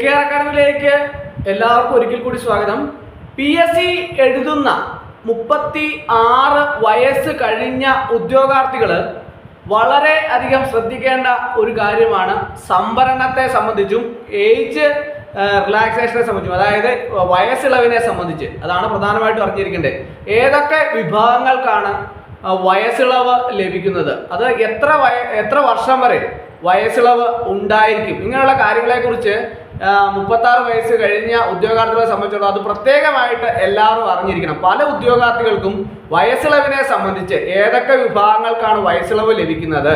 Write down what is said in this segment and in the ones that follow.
KKR അക്കാഡമിയിലേക്ക് എല്ലാവർക്കും ഒരിക്കൽ കൂടി സ്വാഗതം. PSC എഴുതുന്ന 36 വയസ്സ് കഴിഞ്ഞ ഉദ്യോഗാർത്ഥികൾ വളരെ അധികം ശ്രദ്ധിക്കേണ്ട ഒരു കാര്യമാണ് സംവരണത്തെ സംബന്ധിച്ചും ഏജ് റിലാക്സേഷനെ സംബന്ധിച്ചും, അതായത് വയസ്സിളവിനെ സംബന്ധിച്ച്. അതാണ് പ്രധാനമായിട്ടും അറിഞ്ഞിരിക്കേണ്ടത്. ഏതൊക്കെ വിഭാഗങ്ങൾക്കാണ് വയസ്സിളവ് ലഭിക്കുന്നത്, അത് എത്ര വർഷം വരെ വയസ്സിളവ് ഉണ്ടായിരിക്കും, ഇങ്ങനെയുള്ള കാര്യങ്ങളെക്കുറിച്ച് 36 വയസ്സ് കഴിഞ്ഞ ഉദ്യോഗാർത്ഥികളെ സംബന്ധിച്ചിടത്തോളം അത് പ്രത്യേകമായിട്ട് എല്ലാവരും അറിഞ്ഞിരിക്കണം. പല ഉദ്യോഗാർത്ഥികൾക്കും വയസ്സിളവിനെ സംബന്ധിച്ച് ഏതൊക്കെ വിഭാഗങ്ങൾക്കാണ് വയസ്സിളവ് ലഭിക്കുന്നത്,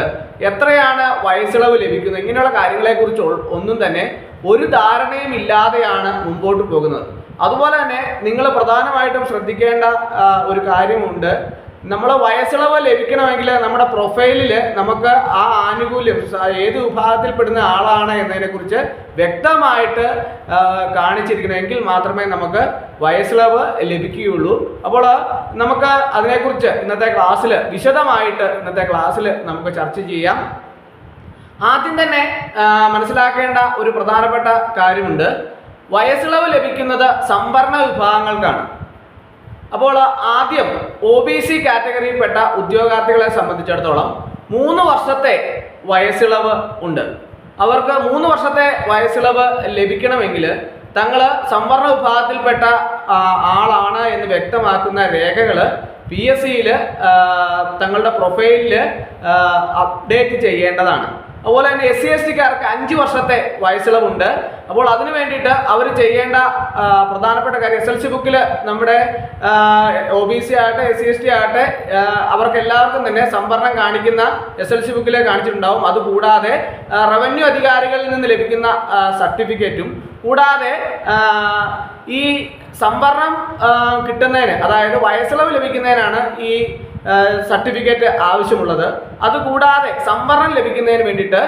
എത്രയാണ് വയസ്സിളവ് ലഭിക്കുന്നത്, ഇങ്ങനെയുള്ള കാര്യങ്ങളെക്കുറിച്ച് ഒന്നും തന്നെ ഒരു ധാരണയും ഇല്ലാതെയാണ് മുമ്പോട്ട് പോകുന്നത്. അതുപോലെ തന്നെ നിങ്ങൾ പ്രധാനമായിട്ടും ശ്രദ്ധിക്കേണ്ട ഒരു കാര്യമുണ്ട്. നമ്മൾ വയസ്സിളവ് ലഭിക്കണമെങ്കിൽ നമ്മുടെ പ്രൊഫൈലിൽ നമുക്ക് ആ ആനുകൂല്യം ഏത് വിഭാഗത്തിൽപ്പെടുന്ന ആളാണ് എന്നതിനെക്കുറിച്ച് വ്യക്തമായിട്ട് കാണിച്ചിരിക്കണമെങ്കിൽ മാത്രമേ നമുക്ക് വയസ്സിളവ് ലഭിക്കുകയുള്ളൂ. അപ്പോൾ നമുക്ക് അതിനെക്കുറിച്ച് ഇന്നത്തെ ക്ലാസ്സിൽ വിശദമായിട്ട് നമുക്ക് ചർച്ച ചെയ്യാം. ആദ്യം തന്നെ മനസ്സിലാക്കേണ്ട ഒരു പ്രധാനപ്പെട്ട കാര്യമുണ്ട്. വയസ്സിളവ് ലഭിക്കുന്നത് സംവരണ വിഭാഗങ്ങൾക്കാണ്. അപ്പോൾ ആദ്യം OBC കാറ്റഗറിയിൽപ്പെട്ട ഉദ്യോഗാർത്ഥികളെ സംബന്ധിച്ചിടത്തോളം 3 വർഷത്തെ വയസ്സിളവ് ഉണ്ട്. അവർക്ക് 3 വർഷത്തെ വയസ്സിളവ് ലഭിക്കണമെങ്കിൽ തങ്ങൾ സംവരണ വിഭാഗത്തിൽപ്പെട്ട ആളാണ് എന്ന് വ്യക്തമാക്കുന്ന രേഖകൾ PSCയിൽ തങ്ങളുടെ പ്രൊഫൈലിൽ അപ്ഡേറ്റ് ചെയ്യേണ്ടതാണ്. അതുപോലെ തന്നെ SC/STക്കാർക്ക് 5 വർഷത്തെ വയസ്സിളവുണ്ട്. അപ്പോൾ അതിനു വേണ്ടിയിട്ട് അവർ ചെയ്യേണ്ട പ്രധാനപ്പെട്ട കാര്യം, SLC ബുക്കിൽ നമ്മുടെ OBC ആകട്ടെ SC/ST ആകട്ടെ അവർക്ക് എല്ലാവർക്കും തന്നെ സംവരണം കാണിക്കുന്ന SLC ബുക്കിൽ കാണിച്ചിട്ടുണ്ടാവും. അതുകൂടാതെ റവന്യൂ അധികാരികളിൽ നിന്ന് ലഭിക്കുന്ന സർട്ടിഫിക്കറ്റും, കൂടാതെ ഈ സംവരണം കിട്ടുന്നതിന്, അതായത് വയസ്സിളവ് ലഭിക്കുന്നതിനാണ് ഈ സർട്ടിഫിക്കറ്റ് ആവശ്യമുള്ളത്. അതുകൂടാതെ സംവരണം ലഭിക്കുന്നതിന് വേണ്ടിയിട്ട്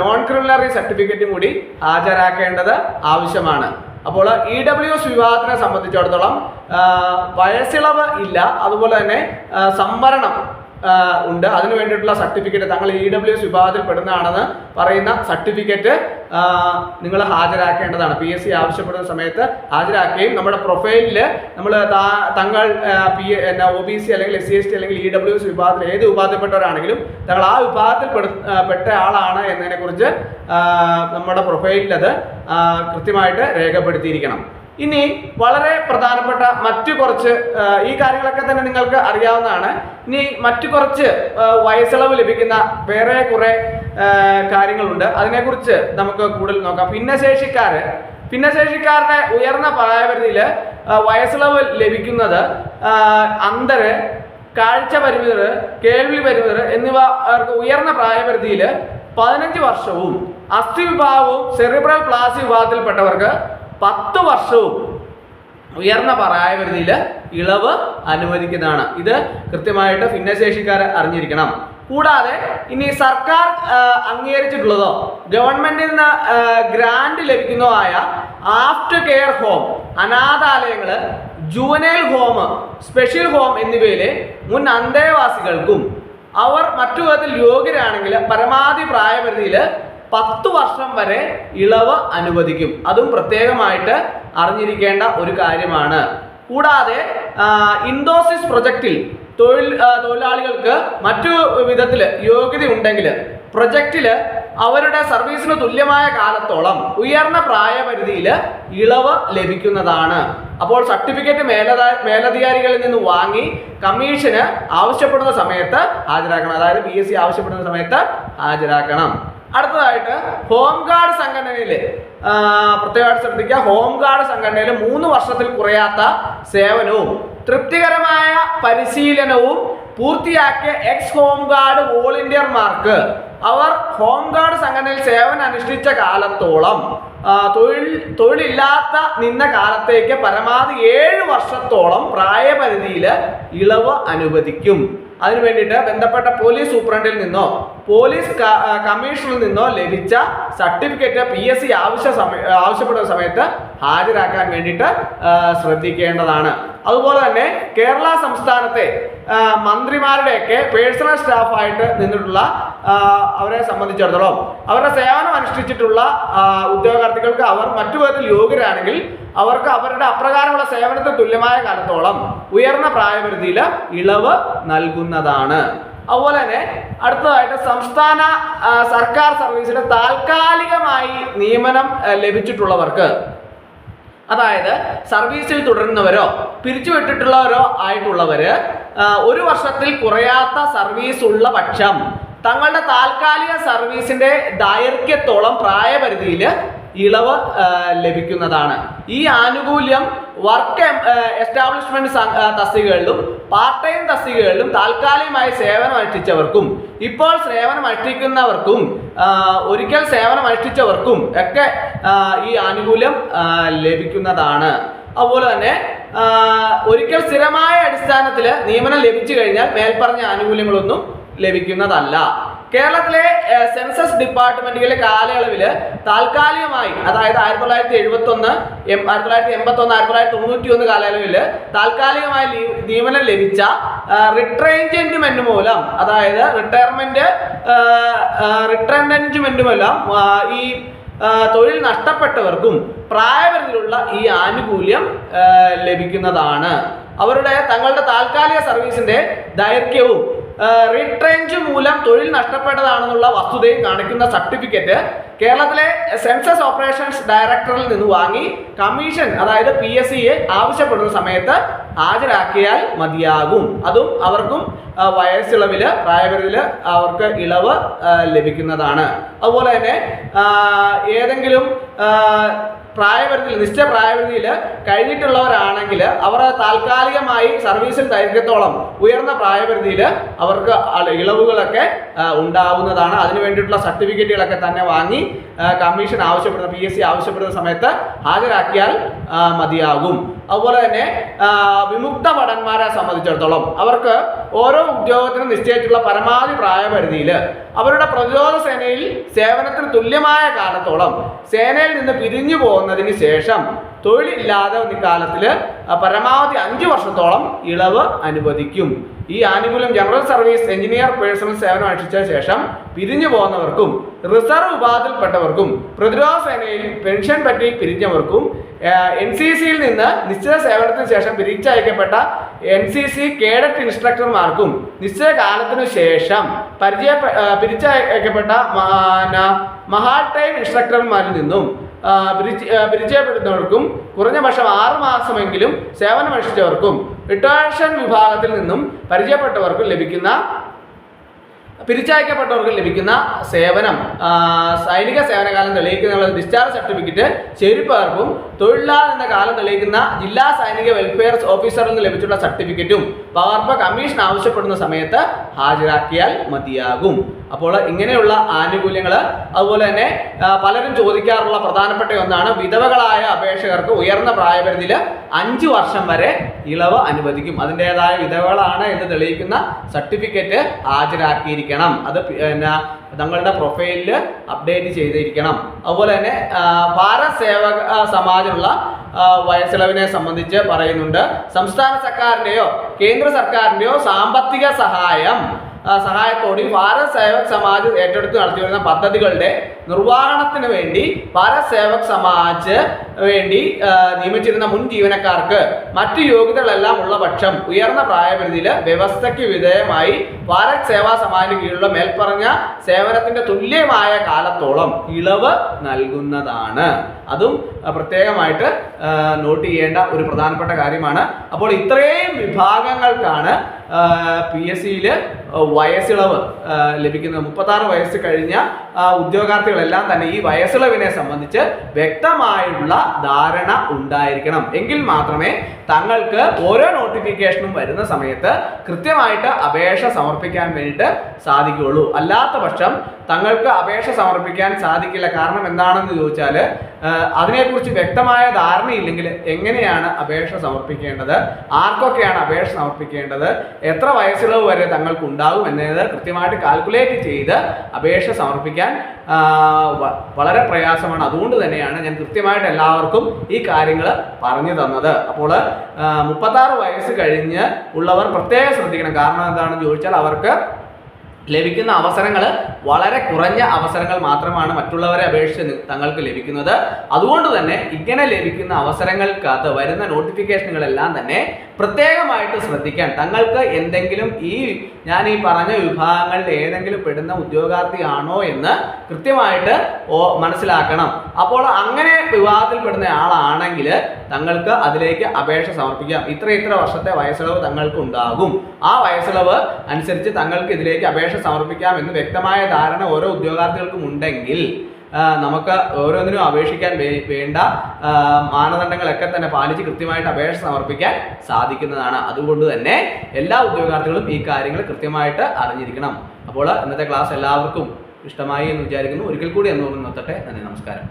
നോൺ ക്രിമിനറി സർട്ടിഫിക്കറ്റും കൂടി ഹാജരാക്കേണ്ടത് ആവശ്യമാണ്. അപ്പോൾ EWS വിഭാഗത്തിനെ സംബന്ധിച്ചിടത്തോളം വയസ്സിളവ് ഇല്ല, അതുപോലെ തന്നെ സംവരണം ഉണ്ട്. അതിനു വേണ്ടിയിട്ടുള്ള സർട്ടിഫിക്കറ്റ്, തങ്ങൾ EWS വിഭാഗത്തിൽ പെടുന്നതാണെന്ന് പറയുന്ന സർട്ടിഫിക്കറ്റ് നിങ്ങൾ ഹാജരാക്കേണ്ടതാണ്. PSC ആവശ്യപ്പെടുന്ന സമയത്ത് ഹാജരാക്കുകയും നമ്മുടെ പ്രൊഫൈലിൽ നമ്മൾ തങ്ങൾ OBC അല്ലെങ്കിൽ SC/ST അല്ലെങ്കിൽ EWS വിഭാഗത്തിൽ ഏത് വിഭാഗത്തിൽപ്പെട്ടവരാണെങ്കിലും തങ്ങൾ ആ വിഭാഗത്തിൽ പെട്ട ആളാണ് എന്നതിനെക്കുറിച്ച് നമ്മുടെ പ്രൊഫൈലിൽ അത് കൃത്യമായിട്ട് രേഖപ്പെടുത്തിയിരിക്കണം. ഇനി വളരെ പ്രധാനപ്പെട്ട മറ്റു കുറച്ച്, ഈ കാര്യങ്ങളൊക്കെ തന്നെ നിങ്ങൾക്ക് അറിയാവുന്നതാണ്. ഇനി മറ്റു കുറച്ച് വയസ്സിളവ് ലഭിക്കുന്ന വേറെ കുറെ കാര്യങ്ങളുണ്ട്. അതിനെക്കുറിച്ച് നമുക്ക് കൂടുതൽ നോക്കാം. ഭിന്നശേഷിക്കാരുടെ ഉയർന്ന പ്രായപരിധിയിൽ വയസ്സിളവ് ലഭിക്കുന്നത് അന്ധര്, കാഴ്ച പരിമിതർ, കേൾവി പരിമിതർ എന്നിവ അവർക്ക് ഉയർന്ന പ്രായപരിധിയിൽ 15 വർഷവും, അസ്ഥി വിഭാഗവും സെറിബ്രൽ പ്ലാസി വിഭാഗത്തിൽപ്പെട്ടവർക്ക് 10 വർഷവും ഉയർന്ന പ്രായപരിധിയിൽ ഇളവ് അനുവദിക്കുന്നതാണ്. ഇത് കൃത്യമായിട്ട് ഭിന്നശേഷിക്കാർ അറിഞ്ഞിരിക്കണം. കൂടാതെ ഇനി സർക്കാർ അംഗീകരിച്ചിട്ടുള്ളതോ ഗവൺമെന്റിൽ നിന്ന് ഗ്രാന്റ് ലഭിക്കുന്നതോ ആയ ആഫ്റ്റർ കെയർ ഹോം, അനാഥാലയങ്ങൾ, ജുവനൈൽ ഹോം, സ്പെഷ്യൽ ഹോം എന്നിവയിലെ മുൻ അന്തേവാസികൾക്കും അവർ മറ്റു വിധത്തിൽ യോഗ്യരാണെങ്കിൽ പരമാവധി പ്രായപരിധിയിൽ 10 വർഷം വരെ ഇളവ് അനുവദിക്കും. അതും പ്രത്യേകമായിട്ട് അറിഞ്ഞിരിക്കേണ്ട ഒരു കാര്യമാണ്. കൂടാതെ ഇൻഡോസിസ് പ്രൊജക്റ്റിൽ തൊഴിലാളികൾക്ക് മറ്റു വിധത്തിൽ യോഗ്യത ഉണ്ടെങ്കിൽ പ്രൊജക്റ്റിൽ അവരുടെ സർവീസിന് തുല്യമായ കാലത്തോളം ഉയർന്ന പ്രായപരിധിയിൽ ഇളവ് ലഭിക്കുന്നതാണ്. അപ്പോൾ സർട്ടിഫിക്കറ്റ് മേലധികാരികളിൽ നിന്ന് വാങ്ങി കമ്മീഷന് ആവശ്യപ്പെടുന്ന സമയത്ത് ഹാജരാക്കണം. അതായത് PSC ആവശ്യപ്പെടുന്ന സമയത്ത് ഹാജരാക്കണം. അടുത്തതായിട്ട് ഹോം ഗാർഡ് സംഘടനയിൽ പ്രത്യേകമായിട്ട് ശ്രദ്ധിക്കുക. ഹോം ഗാർഡ് സംഘടനയിൽ 3 വർഷത്തിൽ കുറയാത്ത സേവനവും തൃപ്തികരമായ പരിശീലനവും പൂർത്തിയാക്കിയ X home guard വോളണ്ടിയർമാർക്ക് our home guard സംഘടനയിൽ സേവനം അനുഷ്ഠിച്ച കാലത്തോളം തൊഴിലില്ലാത്ത നിന്ന കാലത്തേക്ക് പരമാവധി 7 വർഷത്തോളം പ്രായപരിധിയിൽ ഇളവ് അനുവദിക്കും. അതിനു വേണ്ടിയിട്ട് ബന്ധപ്പെട്ട പോലീസ് സൂപ്രണ്ടിൽ നിന്നോ പോലീസ് കമ്മീഷണറിൽ നിന്നോ ലഭിച്ച സർട്ടിഫിക്കറ്റ് PSC ആവശ്യപ്പെടുന്ന സമയത്ത് ഹാജരാക്കാൻ വേണ്ടിയിട്ട് ശ്രദ്ധിക്കേണ്ടതാണ്. അതുപോലെ തന്നെ കേരള സംസ്ഥാനത്തെ മന്ത്രിമാരുടെയൊക്കെ പേഴ്സണൽ സ്റ്റാഫായിട്ട് നിന്നിട്ടുള്ള അവരെ സംബന്ധിച്ചിടത്തോളം അവരുടെ സേവനം അനുഷ്ഠിച്ചിട്ടുള്ള ഉദ്യോഗാർത്ഥികൾക്ക് അവർ മറ്റു വിധത്തിൽ യോഗ്യരാണെങ്കിൽ അവർക്ക് അവരുടെ അപ്രകാരമുള്ള സേവനത്തിന് തുല്യമായ കാലത്തോളം ഉയർന്ന പ്രായപരിധിയിൽ ഇളവ് നൽകുന്നതാണ്. അതുപോലെ തന്നെ അടുത്തതായിട്ട് സംസ്ഥാന സർക്കാർ സർവീസിൽ താൽക്കാലികമായി നിയമനം ലഭിച്ചിട്ടുള്ളവർക്ക്, അതായത് സർവീസിൽ തുടരുന്നവരോ പിരിച്ചുവിട്ടിട്ടുള്ളവരോ ആയിട്ടുള്ളവര് 1 വർഷത്തിൽ കുറയാത്ത സർവീസ് ഉള്ള പക്ഷം തങ്ങളുടെ താൽക്കാലിക സർവീസിന്റെ ദൈർഘ്യത്തോളം പ്രായപരിധിയിൽ ഇളവ് ലഭിക്കുന്നതാണ്. ഈ ആനുകൂല്യം വർക്ക് എസ്റ്റാബ്ലിഷ്മെന്റ് തസ്തികകളിലും പാർട്ട് ടൈം തസ്തികകളിലും താൽക്കാലികമായി സേവനം അനുഷ്ഠിച്ചവർക്കും ഇപ്പോൾ സേവനം അനുഷ്ഠിക്കുന്നവർക്കും ഒരിക്കൽ സേവനം അനുഷ്ഠിച്ചവർക്കും ഒക്കെ ഈ ആനുകൂല്യം ലഭിക്കുന്നതാണ്. അതുപോലെ തന്നെ ഒരിക്കൽ സ്ഥിരമായ അടിസ്ഥാനത്തിൽ നിയമനം ലഭിച്ചു കഴിഞ്ഞാൽ മേൽപ്പറഞ്ഞ ആനുകൂല്യങ്ങളൊന്നും ലഭിക്കുന്നതല്ല. കേരളത്തിലെ സെൻസസ് ഡിപ്പാർട്ട്മെന്റിലെ കാലയളവിൽ താൽക്കാലികമായി, അതായത് 1971, 1981, 1991 കാലയളവിൽ താൽക്കാലികമായി നിയമനം ലഭിച്ച റിട്രെയിൻമെന്റ് മൂലം, അതായത് റിട്രെയിൻമെന്റ് മൂലം ഈ തൊഴിൽ നഷ്ടപ്പെട്ടവർക്കും പ്രായപരിധിയിലുള്ള ഈ ആനുകൂല്യം ലഭിക്കുന്നതാണ്. അവരുടെ തങ്ങളുടെ താൽക്കാലിക സർവീസിന്റെ ദൈർഘ്യവും റീട്രെഞ്ച് മൂലം തൊഴിൽ നഷ്ടപ്പെട്ടതാണെന്നുള്ള വസ്തുതയും കാണിക്കുന്ന സർട്ടിഫിക്കറ്റ് കേരളത്തിലെ സെൻസസ് ഓപ്പറേഷൻസ് ഡയറക്ടറിൽ നിന്ന് വാങ്ങി കമ്മീഷൻ, അതായത് PSCയെ ആവശ്യപ്പെടുന്ന സമയത്ത് ഹാജരാക്കിയാൽ മതിയാകും. അതും അവർക്കും വയസ്സിളവില് പ്രായപരിധിയിൽ അവർക്ക് ഇളവ് ലഭിക്കുന്നതാണ്. അതുപോലെ തന്നെ ഏതെങ്കിലും പ്രായപരിധിയിൽ, നിശ്ചയ പ്രായപരിധിയിൽ കഴിഞ്ഞിട്ടുള്ളവരാണെങ്കിൽ അവർ താൽക്കാലികമായി സർവീസിൽ ദൈർഘ്യത്തോളം ഉയർന്ന പ്രായപരിധിയിൽ അവർക്ക് ഇളവുകളൊക്കെ ഉണ്ടാവുന്നതാണ്. അതിനു വേണ്ടിയിട്ടുള്ള സർട്ടിഫിക്കറ്റുകളൊക്കെ തന്നെ വാങ്ങി കമ്മീഷൻ ആവശ്യപ്പെടുന്ന, PSC ആവശ്യപ്പെടുന്ന സമയത്ത് ഹാജരാക്കിയാൽ മതിയാകും. അതുപോലെ തന്നെ വിമുക്ത ഭടന്മാരെ സംബന്ധിച്ചിടത്തോളം അവർക്ക് ഓരോ ഉദ്യോഗത്തിനും നിശ്ചയിച്ചിട്ടുള്ള പരമാവധി പ്രായപരിധിയിൽ അവരുടെ പ്രതിരോധ സേനയിൽ സേവനത്തിന് തുല്യമായ കാലത്തോളം സേനയിൽ നിന്ന് പിരിഞ്ഞു പോകുന്നതിന് ശേഷം തൊഴിലില്ലാതെ കാലത്തിൽ പരമാവധി 5 വർഷത്തോളം ഇളവ് അനുവദിക്കും. ഈ ആനുകൂല്യം ജനറൽ സർവീസ് എഞ്ചിനീയർ പേഴ്സണൽ സേവനം അനുഷ്ഠിച്ച ശേഷം പിരിഞ്ഞു പോകുന്നവർക്കും റിസർവ് വിഭാഗത്തിൽപ്പെട്ടവർക്കും പ്രതിരോധ സേനയിൽ പെൻഷൻ പറ്റി പിരിഞ്ഞവർക്കും NCCയിൽ നിന്ന് നിശ്ചിത സേവനത്തിന് ശേഷം പിരിച്ചയക്കപ്പെട്ട NCC കേഡറ്റ് ഇൻസ്ട്രക്ടർമാർക്കും നിശ്ചയ കാലത്തിനു ശേഷം പിരിച്ചയക്കപ്പെട്ട മഹാൾ ടൈം ഇൻസ്ട്രക്ടർമാരിൽ നിന്നും പരിചയപ്പെടുന്നവർക്കും കുറഞ്ഞ പക്ഷം 6 മാസമെങ്കിലും സേവനമനുഷ്ഠിച്ചവർക്കും റിട്ടേഷൻ വിഭാഗത്തിൽ നിന്നും പരിചയപ്പെട്ടവർക്കും പിരിച്ചയക്കപ്പെട്ടവർക്ക് ലഭിക്കുന്ന സേവനം, സൈനിക സേവനകാലം തെളിയിക്കുന്ന ഡിസ്ചാർജ് സർട്ടിഫിക്കറ്റ് ചെരുപ്പേർപ്പും തൊഴിലാളി എന്ന കാലം തെളിയിക്കുന്ന ജില്ലാ സൈനിക വെൽഫെയർ ഓഫീസറിൽ നിന്ന് ലഭിച്ചിട്ടുള്ള സർട്ടിഫിക്കറ്റും പകർപ്പ് കമ്മീഷൻ ആവശ്യപ്പെടുന്ന സമയത്ത് ഹാജരാക്കിയാൽ മതിയാകും. അപ്പോൾ ഇങ്ങനെയുള്ള ആനുകൂല്യങ്ങൾ, അതുപോലെ തന്നെ പലരും ചോദിക്കാറുള്ള പ്രധാനപ്പെട്ട ഒന്നാണ്, വിധവകളായ അപേക്ഷകർക്ക് ഉയർന്ന പ്രായപരിധിയിൽ 5 വർഷം വരെ ഇളവ് അനുവദിക്കും. അതിൻ്റെതായ വിധവകളാണ് എന്ന് തെളിയിക്കുന്ന സർട്ടിഫിക്കറ്റ് ഹാജരാക്കിയിരിക്കണം. അത് തങ്ങളുടെ പ്രൊഫൈലിൽ അപ്ഡേറ്റ് ചെയ്തിരിക്കണം. അതുപോലെ തന്നെ ഭാരത് സേവക സമാജിനുള്ള വയസ്സിളവിനെ സംബന്ധിച്ച് പറയുന്നുണ്ട്. സംസ്ഥാന സർക്കാരിൻ്റെയോ കേന്ദ്ര സർക്കാരിൻ്റെയോ സാമ്പത്തിക സഹായത്തോടെ ഭാരത് സേവക് സമാജ് ഏറ്റെടുത്ത് നടത്തി വരുന്ന പദ്ധതികളുടെ നിർവഹണത്തിന് വേണ്ടി ഭാരത് സേവക് സമാജ് വേണ്ടി നിയമിച്ചിരുന്ന മുൻ ജീവനക്കാർക്ക് മറ്റു യോഗ്യതകളെല്ലാം ഉള്ള പക്ഷം ഉയർന്ന പ്രായപരിധിയിൽ വ്യവസ്ഥയ്ക്ക് വിധേയമായി ഭാരത് സേവാ സമാജിന് കീഴിലുള്ള മേൽപ്പറഞ്ഞ സേവനത്തിന്റെ തുല്യമായ കാലത്തോളം ഇളവ് നൽകുന്നതാണ്. അതും പ്രത്യേകമായിട്ട് നോട്ട് ചെയ്യേണ്ട ഒരു പ്രധാനപ്പെട്ട കാര്യമാണ്. അപ്പോൾ ഇത്രയും വിഭാഗങ്ങൾക്കാണ് PSCയിൽ വയസ്സിളവ് ലഭിക്കുന്നത്. 36 വയസ്സ് കഴിഞ്ഞ ഉദ്യോഗാർത്ഥികളെല്ലാം തന്നെ ഈ വയസ്സിളവിനെ സംബന്ധിച്ച് വ്യക്തമായുള്ള ധാരണ ഉണ്ടായിരിക്കണം. എങ്കിൽ മാത്രമേ തങ്ങൾക്ക് ഓരോ നോട്ടിഫിക്കേഷനും വരുന്ന സമയത്ത് കൃത്യമായിട്ട് അപേക്ഷ സമർപ്പിക്കാൻ വേണ്ടിയിട്ട് സാധിക്കുകയുള്ളൂ. അല്ലാത്ത പക്ഷം തങ്ങൾക്ക് അപേക്ഷ സമർപ്പിക്കാൻ സാധിക്കില്ല. കാരണം എന്താണെന്ന് ചോദിച്ചാൽ അതിനെക്കുറിച്ച് വ്യക്തമായ ധാരണയില്ലെങ്കിൽ എങ്ങനെയാണ് അപേക്ഷ സമർപ്പിക്കേണ്ടത്, ആർക്കൊക്കെയാണ് അപേക്ഷ സമർപ്പിക്കേണ്ടത്, എത്ര വയസ്സിളവ് വരെ തങ്ങൾക്ക് ഉണ്ടാകും എന്നത് കൃത്യമായിട്ട് കാൽക്കുലേറ്റ് ചെയ്ത് അപേക്ഷ സമർപ്പിക്കാൻ വളരെ പ്രയാസമാണ്. അതുകൊണ്ട് തന്നെയാണ് ഞാൻ കൃത്യമായിട്ട് എല്ലാവർക്കും ഈ കാര്യങ്ങൾ പറഞ്ഞു തന്നത്. അപ്പോൾ 36 വയസ്സ് കഴിഞ്ഞ് ഉള്ളവർ പ്രത്യേകം ശ്രദ്ധിക്കണം. കാരണം എന്താണെന്ന് ചോദിച്ചാൽ അവർക്ക് ലഭിക്കുന്ന അവസരങ്ങൾ വളരെ കുറഞ്ഞ അവസരങ്ങൾ മാത്രമാണ് മറ്റുള്ളവരെ അപേക്ഷിച്ച് തങ്ങൾക്ക് ലഭിക്കുന്നത്. അതുകൊണ്ട് തന്നെ ഇങ്ങനെ ലഭിക്കുന്ന അവസരങ്ങൾക്കകത്ത് വരുന്ന നോട്ടിഫിക്കേഷനുകളെല്ലാം തന്നെ പ്രത്യേകമായിട്ട് ശ്രദ്ധിക്കാൻ, തങ്ങൾക്ക് എന്തെങ്കിലും ഞാൻ ഈ പറഞ്ഞ വിഭാഗങ്ങളിൽ ഏതെങ്കിലും പെടുന്ന ഉദ്യോഗാർത്ഥിയാണോ എന്ന് കൃത്യമായിട്ട് മനസ്സിലാക്കണം. അപ്പോൾ അങ്ങനെ വിഭാഗത്തിൽപ്പെടുന്ന ആളാണെങ്കിൽ തങ്ങൾക്ക് അതിലേക്ക് അപേക്ഷ സമർപ്പിക്കാം. ഇത്ര വർഷത്തെ വയസ്സിളവ് തങ്ങൾക്ക് ഉണ്ടാകും. ആ വയസ്സിളവ് അനുസരിച്ച് തങ്ങൾക്ക് ഇതിലേക്ക് അപേക്ഷ സമർപ്പിക്കാം എന്ന് വ്യക്തമായ ധാരണ ഓരോ ഉദ്യോഗാർത്ഥികൾക്കും ഉണ്ടെങ്കിൽ നമുക്ക് ഓരോന്നിനും അപേക്ഷിക്കാൻ വേണ്ട മാനദണ്ഡങ്ങളൊക്കെ തന്നെ പാലിച്ച് കൃത്യമായിട്ട് അപേക്ഷ സമർപ്പിക്കാൻ സാധിക്കുന്നതാണ്. അതുകൊണ്ട് തന്നെ എല്ലാ ഉദ്യോഗാർത്ഥികളും ഈ കാര്യങ്ങൾ കൃത്യമായിട്ട് അറിഞ്ഞിരിക്കണം. അപ്പോൾ ഇന്നത്തെ ക്ലാസ് എല്ലാവർക്കും ഇഷ്ടമായി എന്ന് വിചാരിക്കുന്നു. ഒരിക്കൽ കൂടി എന്ന് നിർത്തട്ടെ. നന്ദി, നമസ്കാരം.